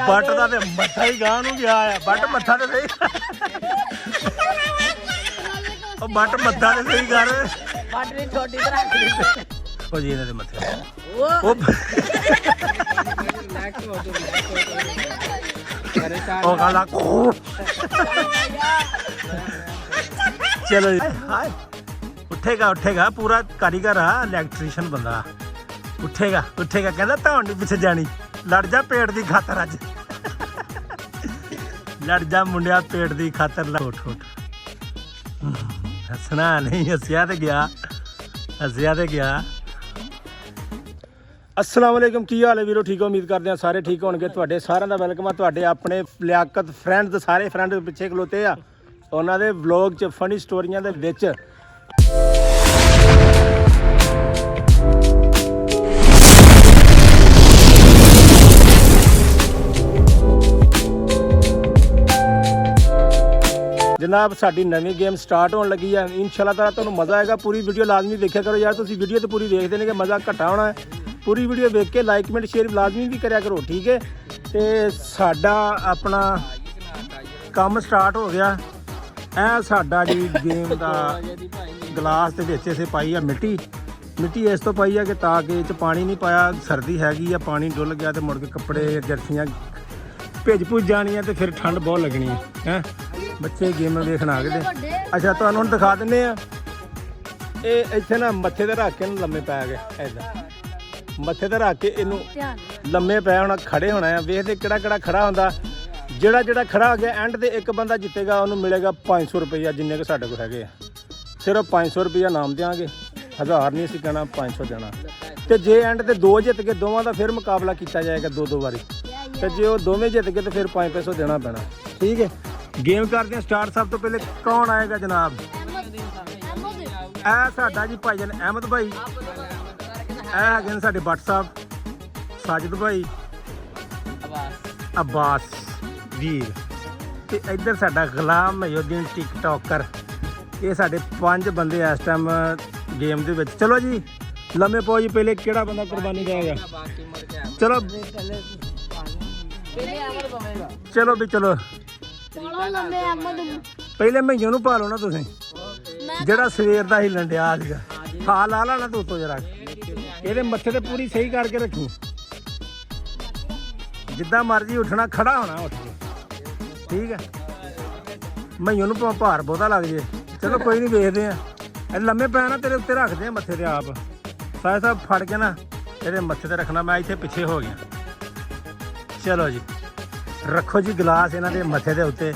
But ਦਾ ਤੇ ਮੱਥਾ ਹੀ ਗਾਂ ਨੂੰ ਗਿਆ ਆ। ਬੱਟ ਮੱਥਾ ਤੇ ਸਹੀ ਉਹ ਬੱਟ ਮੱਥਾ ਤੇ ਸਹੀ ਕਰ ਉਹ ਜੀ ਇਹਨਾਂ ਦੇ ਮੱਥੇ ਉਹ ਗਾਲਾ ਚਲੋ ਜੀ ਉੱਠੇਗਾ ਉੱਠੇਗਾ ਪੂਰਾ ਕਾਰੀਗਰ ਆ ਇਲੈਕਟ੍ਰੀਸ਼ੀਅਨ ਬੰਦਾ ਉੱਠੇਗਾ ਉੱਠੇਗਾ ਕਹਿੰਦਾ ਧੌਣ ਨਹੀਂ ਪਿੱਛੇ ਜਾਣੀ ਲੜ ਜਾ ਪੇਟ ਦੀ ਖਾਤਰ ਅੱਜ ਲੜ ਜਾ ਮੁੰਡਿਆ ਪੇਟ ਦੀ ਖਾਤਰ ਉੱਠ ਉੱਠ ਹੱਸਣਾ ਨਹੀਂ ਹੱਸਿਆ ਤੇ ਗਿਆ ਹੱਸਿਆ ਤੇ ਗਿਆ। अस्सलाम वालेकुम की हाल है वीरो ठीक हो उम्मीद करते हैं सारे ठीक होंगे ਤੁਹਾਡੇ ਸਾਰਿਆਂ ਦਾ ਵੈਲਕਮ ਆ ਤੁਹਾਡੇ ਆਪਣੇ ਲਿਆਕਤ ਫਰੈਂਡਸ ਸਾਰੇ ਫਰੈਂਡ ਪਿੱਛੇ ਖਲੋਤੇ ਆ ਉਹਨਾਂ ਦੇ ਵਲੌਗ 'ਚ ਫਨੀ ਸਟੋਰੀਆਂ ਦੇ ਵਿੱਚ जनाब साड़ी नवी गेम स्टार्ट होने लगी है इंशाल्लाह ताला तुहानू मज़ा आएगा पूरी वीडियो लाजमी देखा करो यार तुसीं वीडियो तो पूरी देखते नहीं कि मज़ा घटा होना है पूरी वीडियो देख के लाइक कमेंट शेयर लाजमी भी करा करो ठीक है। तो साडा अपना काम स्टार्ट हो गया ए साडा जी गेम का गिलास के विच असीं पाई है मिट्टी मिट्टी इस तो पाई है कि ताकि इस पानी नहीं पाया सर्दी हैगी है पानी डुल गया तो मुड़ के कपड़े जर्सियाँ भिज भुज जानी है तो फिर ठंड बहुत लगनी है ਬੱਚੇ ਗੇਮ ਵੇਖਣ ਆ ਗਏ ਨੇ। ਅੱਛਾ ਤੁਹਾਨੂੰ ਹੁਣ ਦਿਖਾ ਦਿੰਦੇ ਆ ਇਹ ਇੱਥੇ ਨਾ ਮੱਥੇ ਤੇ ਰੱਖ ਕੇ ਇਹਨੂੰ ਲੰਮੇ ਪੈ ਗਏ ਐਦਾਂ ਮੱਥੇ ਤੇ ਰੱਖ ਕੇ ਇਹਨੂੰ ਲੰਮੇ ਪੈ ਹੋਣਾ ਖੜੇ ਹੋਣਾ ਆ ਵੇਖਦੇ ਕਿਹੜਾ ਕਿਹੜਾ ਖੜਾ ਹੁੰਦਾ ਜਿਹੜਾ ਖੜਾ ਹੋ ਗਿਆ ਐਂਡ ਤੇ ਇੱਕ ਬੰਦਾ ਜਿੱਤੇਗਾ ਉਹਨੂੰ ਮਿਲੇਗਾ 500 ਰੁਪਈਆ ਜਿੰਨੇ ਕਿ ਸਾਡੇ ਕੋਲ ਹੈਗੇ ਆ ਸਿਰਫ 500 ਰੁਪਈਆ ਨਾਮ ਦਿਆਂਗੇ 1000 ਨਹੀਂ ਅਸੀਂ ਕਹਿਣਾ 500 ਦੇਣਾ ਤੇ ਜੇ ਐਂਡ ਤੇ ਦੋ ਜਿੱਤ ਕੇ ਦੋਵਾਂ ਦਾ ਫਿਰ ਮੁਕਾਬਲਾ ਕੀਤਾ ਜਾਏਗਾ ਦੋ ਵਾਰੀ ਤੇ ਜੇ ਉਹ ਦੋਵੇਂ ਜਿੱਤ ਗਏ ਤੇ ਫਿਰ 500 ਦੇਣਾ ਪੈਣਾ ਠੀਕ ਹੈ। गेम करते हैं स्टार्ट सब तो पहले कौन आएगा जनाब ਇਹ ਸਾਡਾ ਜੀ ਭਾਈਜਾਨ ਅਹਿਮਦ ਭਾਈ ਇਹ ਹੈਗੇ ਨੇ ਸਾਡੇ ਬੱਟ ਸਾਹਿਬ ਸਾਜਿਦ ਭਾਈ ਅब्बास ਵੀਰ ਤੇ ਇੱਧਰ ਸਾਡਾ ਗੁਲਾਮ ਮਹਿਉਦੀਨ ਟਿਕਟੋਕਰ ਇਹ ਸਾਡੇ 5 ਬੰਦੇ ਇਸ ਟਾਈਮ ਗੇਮ ਦੇ ਵਿੱਚ ਚਲੋ ਜੀ ਲੰਮੇ ਪਾਓ ਜੀ ਪਹਿਲੇ ਕਿਹੜਾ ਬੰਦਾ ਕੁਰਬਾਨੀ ਦੇਗਾ ਚਲੋ ਚਲੋ ਵੀ ਚਲੋ ਪਹਿਲੇ ਮਹੀਨੇ ਨੂੰ ਪਾ ਲਓ ਨਾ ਤੁਸੀਂ ਜਿਹੜਾ ਸਵੇਰ ਦਾ ਹੀ ਲੰਡਿਆ ਸੀਗਾ ਖਾ ਲਾ ਲੈਣਾ ਤੂੰ ਤੋਂ ਜਰਾ ਇਹਦੇ ਮੱਥੇ ਤੇ ਪੂਰੀ ਸਹੀ ਕਰਕੇ ਰੱਖੀ ਜਿੱਦਾਂ ਮਰਜੀ ਉੱਠਣਾ ਖੜਾ ਹੋਣਾ ਉੱਠ ਕੇ ਠੀਕ ਹੈ ਮਹੀਨੇ ਨੂੰ ਭਾਰ ਬਹੁਤਾ ਲੱਗ ਜੇ ਚਲੋ ਕੋਈ ਨਹੀਂ ਵੇਖਦੇ ਆ ਇਹ ਲੰਮੇ ਪੈਣਾ ਤੇਰੇ ਉੱਤੇ ਰੱਖਦੇ ਆ ਮੱਥੇ ਤੇ ਆਪ ਸਾਇ ਸਾਹਿਬ ਫੜ ਕੇ ਨਾ ਇਹਦੇ ਮੱਥੇ ਤੇ ਰੱਖਣਾ ਮੈਂ ਇੱਥੇ ਪਿੱਛੇ ਹੋ ਗਿਆ ਚਲੋ ਜੀ ਰੱਖੋ ਜੀ ਗਲਾਸ ਇਹਨਾਂ ਦੇ ਮੱਥੇ ਦੇ ਉੱਤੇ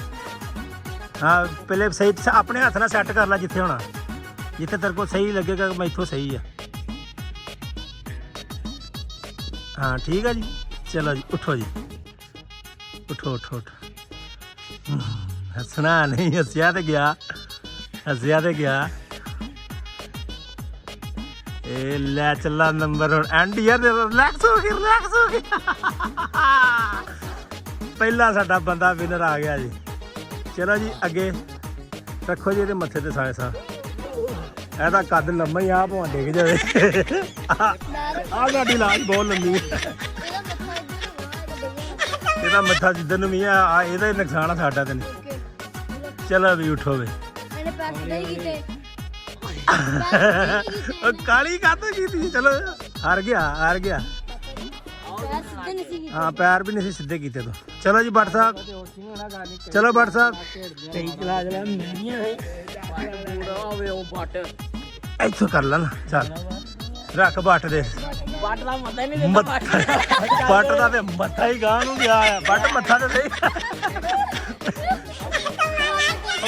ਹਾਂ ਪਹਿਲੇ ਸਹੀ ਆਪਣੇ ਹੱਥ ਨਾਲ ਸੈੱਟ ਕਰ ਲੈ ਜਿੱਥੇ ਹੋਣਾ ਜਿੱਥੇ ਤੇਰੇ ਕੋਲ ਸਹੀ ਲੱਗੇਗਾ ਮੈਂ ਇੱਥੋਂ ਸਹੀ ਆ ਹਾਂ ਠੀਕ ਆ ਜੀ ਚਲੋ ਜੀ ਉੱਠੋ ਜੀ ਉੱਠੋ ਉੱਠੋ ਉੱਠੋ ਹੱਸਣਾ ਨਹੀਂ ਹੱਸਿਆ ਤੇ ਗਿਆ ਇਹ ਲੈ ਚੱਲਾ ਨੰਬਰ ਹੁਣ ਐਂਡ ਯਾਰ ਰਿਲੈਕਸ ਹੋ ਗਈ ਪਹਿਲਾ ਸਾਡਾ ਬੰਦਾ ਵਿਨਰ ਆ ਗਿਆ ਜੀ ਚਲੋ ਜੀ ਅੱਗੇ ਰੱਖੋ ਜੀ ਇਹਦੇ ਮੱਥੇ ਤੇ ਸਾਏ ਸਾਹ ਇਹਦਾ ਕੱਦ ਲੰਮਾ ਹੀ ਆ ਭਾਵੇਂ ਡਿੱਗ ਜਾਵੇ ਆਹ ਸਾਡੀ ਲਾਸ਼ ਬਹੁਤ ਲੰਮੀ ਇਹਦਾ ਮੱਥਾ ਜਿੱਦਣ ਨੂੰ ਵੀ ਆ ਇਹਦਾ ਹੀ ਨੁਕਸਾਨ ਆ ਸਾਡਾ ਤੇ ਚਲੋ ਵੀ ਉਠੋ ਵੇ ਉਹ ਕਾਲੀ ਕਾਤੋਂ ਕੀਤੀ ਚਲੋ ਹਾਰ ਗਿਆ हाँ पैर भी नहीं सीधे किए तो चलो जी भट्ट साहब चलो भट्ट साहब इथों कर ला ना चल रख भट्ट दे भट्ट का ते मत्था ही गां नूं गया है भट्ट मत्था ते सही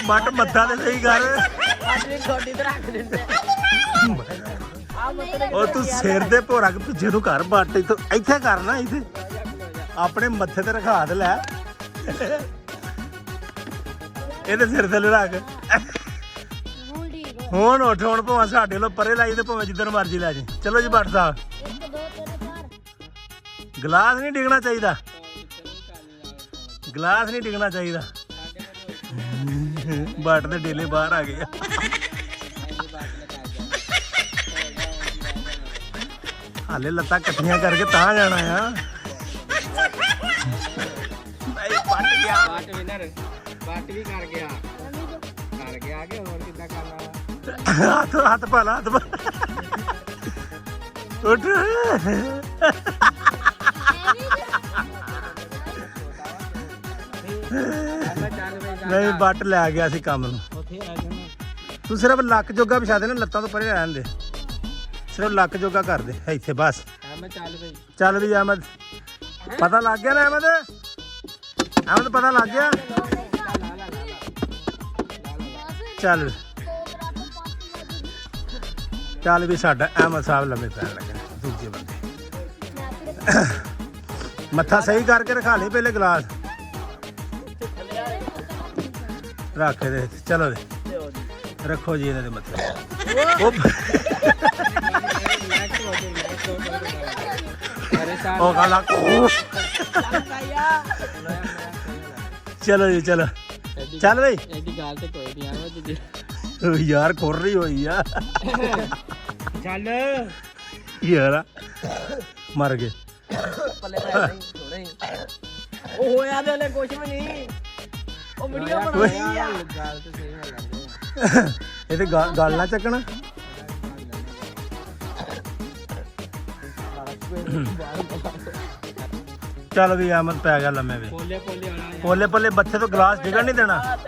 भट्ट मत्था ते सही कर ਉਹ ਤੂੰ ਸਿਰ ਦੇ ਭੋਰਾ ਕੇ ਪਿੱਛੇ ਨੂੰ ਕਰ ਬੱਟ ਇੱਥੇ ਕਰਨਾ ਇੱਥੇ ਆਪਣੇ ਮੱਥੇ ਤੇ ਰਖਾ ਦੇ ਲੈ ਇਹਦੇ ਸਿਰ ਤੇ ਰੱਖ ਹੁਣ ਉੱਠ ਹੁਣ ਭਾਵੇਂ ਸਾਡੇ ਲੋ ਪਰੇ ਲਾਈ ਤੇ ਭਾਵੇਂ ਜਿੱਧਰ ਮਰਜੀ ਲੈ ਜੀ ਚਲੋ ਜੀ ਬੱਟ ਸਾਹਿਬ ਗਲਾਸ ਨਹੀਂ ਡਿੱਗਣਾ ਚਾਹੀਦਾ ਬੱਟ ਦੇ ਡੇਲੇ ਬਾਹਰ ਆ ਗਏ ਹਾਲੇ ਲੱਤਾਂ ਇਕੱਠੀਆਂ ਕਰਕੇ ਤਾਂ ਜਾਣਾ ਆ। ਨਹੀਂ ਪੱਟ ਗਿਆ। ਬਾਟ ਵਿਨਰ ਬਾਟ ਵੀ ਕਰ ਗਿਆ ਕਿ ਹੋਰ ਕਿੱਦਾਂ ਕਰਨਾ ਹੱਥ ਪਾ ਲਾ ਹੱਥ ਪਾ ਉੱਠ। ਨਹੀਂ ਬੱਟ ਲੈ ਗਿਆ ਸੀ ਕੰਮ ਨੂੰ। ਤੂੰ ਸਿਰਫ ਲੱਕ ਜੋਗਾ ਵਿਛਾ ਦੇ ਨਾ, ਲੱਤਾਂ ਤੋਂ ਪਰੇ ਰਹਿਣ ਦੇ। ਸਿਰਫ ਲੱਕ ਜੋਗਾ ਕਰ ਦੇ ਇੱਥੇ ਬਸ। ਚੱਲ ਵੀ ਅਹਿਮਦ, ਪਤਾ ਲੱਗ ਗਿਆ ਨਾ ਅਹਿਮਦ? ਅਹਿਮਦ ਪਤਾ ਲੱਗ ਗਿਆ? ਚੱਲ ਚੱਲ ਵੀ ਸਾਡਾ ਅਹਿਮਦ ਸਾਹਿਬ ਲੰਮੇ ਪੈਣ ਲੱਗੇ ਦੂਜੇ ਬੰਦੇ। ਮੱਥਾ ਸਹੀ ਕਰਕੇ ਰਖਾ ਲਈ ਪਹਿਲੇ ਗਲਾਸ ਰੱਖ ਦੇ। ਚਲੋ ਜੀ ਰੱਖੋ ਜੀ ਇਹਨਾਂ ਦੇ ਮੱਥੇ। ਉਹ ਗਾਲਾ ਚਲੋ ਜੀ ਚਲੋ ਚੱਲ ਬਈ। ਇਹਦੀ ਗੱਲ ਤੇ ਕੋਈ ਨਹੀਂ ਆਵਾ ਜੀ ਯਾਰ ਖੁਰ ਰਹੀ ਹੋਈ ਆ। ਚੱਲ ਯਾਰ ਮਰ ਗਏ। ਉਹ ਹੋਇਆ ਤੇ ਹਲੇ ਕੁਝ ਵੀ ਨਹੀਂ। ਉਹ ਵੀਡੀਓ ਬਣਾਈ ਆ। ਗੱਲ ਤੇ ਸਹੀ ਹੈ। ਇਹ ਤੇ ਗੱਲ ਨਾ ਚੱਕਣਾ। ਚੱਲ ਵੀ ਅਹਿਮਦ ਪੈ ਗਿਆ ਲੰਮੇ ਵੇ। ਪੋਲੇ ਪੋਲੇ ਬੱਚੇ ਤੋਂ ਗਲਾਸ ਡਿੱਗਣ ਨਹੀਂ ਦੇਣਾ।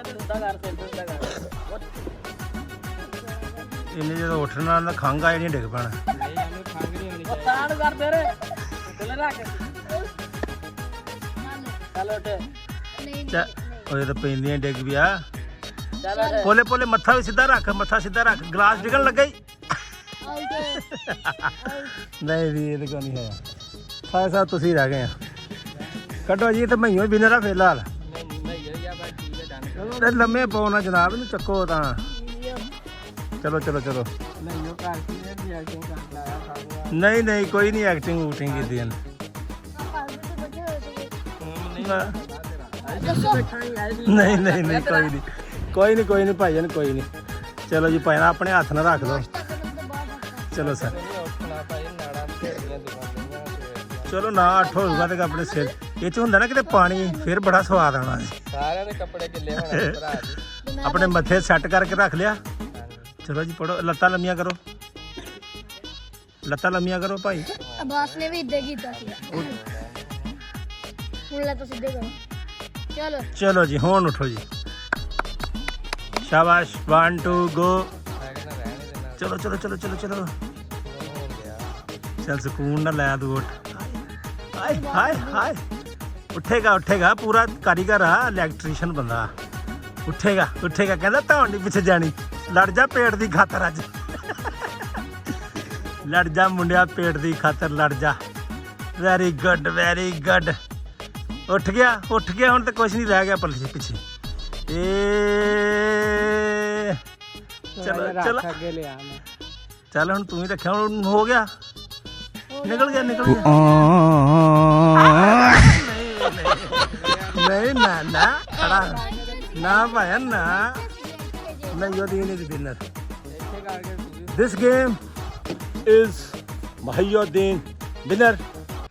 ਇਹਨੇ ਜਦੋਂ ਉੱਠਣਾ ਨਾ ਖੰਘ ਆਏ ਨਹੀਂ ਡਿੱਗ ਪੈਣਾ। ਉਹ ਤਾਂ ਪੈਂਦੀਆਂ ਡਿੱਗ ਪਿਆ। ਪੋਲੇ ਪੋਲੇ ਮੱਥਾ ਵੀ ਸਿੱਧਾ ਰੱਖ, ਮੱਥਾ ਸਿੱਧਾ ਰੱਖ। ਗਲਾਸ ਡਿੱਗਣ ਲੱਗਾ ਹੀ। ਨਹੀਂ ਵੀ ਇਹਦੇ ਕੋਲ ਨਹੀਂ ਹੋਇਆ। ਸਾਰਾ ਸਾਹਿਬ ਤੁਸੀਂ ਰਹਿ ਗਏ ਆ। ਕੱਢੋ ਜੀ ਤੇ ਮਈਓ ਬਿਨਰ ਆ ਫਿਲਹਾਲ। ਲੰਮੇ ਪਾਉਣਾ ਜਨਾਬ, ਇਹਨੂੰ ਚੱਕੋ ਤਾਂ। ਚਲੋ ਚਲੋ ਚਲੋ। ਨਹੀਂ ਨਹੀਂ ਕੋਈ ਨਹੀਂ ਐਕਟਿੰਗ ਵੂਟਿੰਗ ਕੀਤੀ ਇਹਨੇ। ਨਹੀਂ ਨਹੀਂ ਨਹੀਂ ਕੋਈ ਨਹੀਂ ਕੋਈ ਨਹੀਂ ਕੋਈ ਨਹੀਂ ਭਾਈਜਨ ਕੋਈ ਨਹੀਂ। ਚਲੋ ਜੀ ਭਾਈ ਆਪਣੇ ਹੱਥ ਨਾਲ ਰੱਖ ਲਓ। ਚਲੋ ਸਰ ਚਲੋ ਨਾ ਅੱਠ ਹੋਊਗਾ ਤੇ ਆਪਣੇ ਸਿਰ ਇਹ ਚ ਹੁੰਦਾ ਨਾ ਕਿਤੇ ਪਾਣੀ, ਫਿਰ ਬੜਾ ਸਵਾਦ ਆਉਣਾ। ਸਾਰਿਆਂ ਦੇ ਕੱਪੜੇ ਗਿੱਲੇ ਹੋਣੇ ਭਰਾ ਜੀ। ਆਪਣੇ ਮੱਥੇ ਸੈੱਟ ਕਰਕੇ ਰੱਖ ਲਿਆ। ਚਲੋ ਜੀ ਪੜੋ। ਲੱਤਾਂ ਲੰਮੀਆਂ ਕਰੋ, ਲੱਤਾਂ ਲੰਮੀਆਂ ਕਰੋ ਭਾਈ। ਅਬਾਸ ਨੇ ਵੀ ਇੱਦਾਂ ਕੀਤਾ ਸੀ। ਹੁਣ ਲੱਤਾਂ ਸਿੱਧੇ ਕਰੋ। ਚਲੋ ਚਲੋ ਜੀ ਹੁਣ ਉਠੋ ਜੀ। ਸ਼ਾਬਾਸ਼ 1 2 ਗੋ। ਚਲੋ ਚਲੋ ਚਲੋ ਚਲੋ ਚਲੋ। ਚੱਲ ਸਕੂਨ ਨਾਲ ਲੈ ਤੂੰ ਉੱਠ। ਹਾਏ ਹਾਏ ਹਾਏ ਉੱਠੇਗਾ ਉੱਠੇਗਾ। ਪੂਰਾ ਕਾਰੀਗਰ ਆ, ਇਲੈਕਟ੍ਰੀਸ਼ੀਅਨ ਬੰਦਾ। ਉੱਠੇਗਾ ਉੱਠੇਗਾ। ਕਹਿੰਦਾ ਧੌਣ ਨਹੀਂ ਪਿੱਛੇ ਜਾਣੀ। ਲੜ ਜਾ ਪੇਟ ਦੀ ਖਾਤਰ ਅੱਜ। ਲੜ ਜਾ ਮੁੰਡਿਆ ਪੇਟ ਦੀ ਖਾਤਰ ਲੜ ਜਾ। Very good very good. ਉੱਠ ਗਿਆ ਹੁਣ ਤਾਂ ਕੁਝ ਨਹੀਂ ਰਹਿ ਗਿਆ ਪੱਲੇ ਪਿੱਛੇ। ਏ ਚਲੋ ਚਲੋ ਅੱਗੇ ਲਿਆ ਮੈਂ। ਚੱਲ ਹੁਣ ਤੂੰ ਹੀ ਰੱਖਿਆ। ਹੁਣ ਹੋ ਗਿਆ। ਨਿਕਲ ਗਿਆ ਨਿਕਲ ਗਿਆ। ਨਹੀਂ ਨਾ ਨਾ ਖੜਾ ਨਾ ਭਾਇਆ ਨਾ। ਨਹੀਂ ਉਹਦੀ ਨਹੀਂ winner. This game is Mohiuddin winner.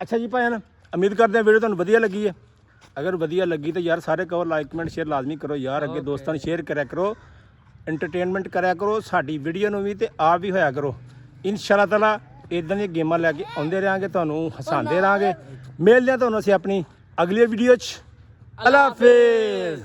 ਅੱਛਾ ਜੀ ਭਾਇਆ, ਉਮੀਦ ਕਰਦੇ ਹਾਂ ਵੀਡੀਓ ਤੁਹਾਨੂੰ ਵਧੀਆ ਲੱਗੀ ਹੈ। ਅਗਰ ਵਧੀਆ ਲੱਗੀ ਤਾਂ ਯਾਰ ਸਾਰੇ ਕਹੋ ਲਾਈਕ ਕਮੈਂਟ ਸ਼ੇਅਰ ਲਾਜ਼ਮੀ ਕਰੋ ਯਾਰ। ਅੱਗੇ ਦੋਸਤਾਂ ਨੂੰ ਸ਼ੇਅਰ ਕਰਿਆ ਕਰੋ, ਐਂਟਰਟੇਨਮੈਂਟ ਕਰਿਆ ਕਰੋ ਸਾਡੀ ਵੀਡੀਓ ਨੂੰ ਵੀ, ਤੇ ਆਪ ਵੀ ਹੋਇਆ ਕਰੋ। ਇਨਸ਼ਾ ਅੱਲਾਹ ਤਾਲਾ ਇੱਦਾਂ ਦੀਆਂ ਗੇਮਾਂ ਲੈ ਕੇ ਆਉਂਦੇ ਰਹਾਂਗੇ, ਤੁਹਾਨੂੰ ਹਸਾਉਂਦੇ ਰਹਾਂਗੇ। ਮਿਲਦੇ ਹਾਂ ਤੁਹਾਨੂੰ ਅਸੀਂ ਆਪਣੀ ਅਗਲੀ ਵੀਡੀਓ 'ਚ। ਅੱਲਾ ਹਾਫਿਜ਼।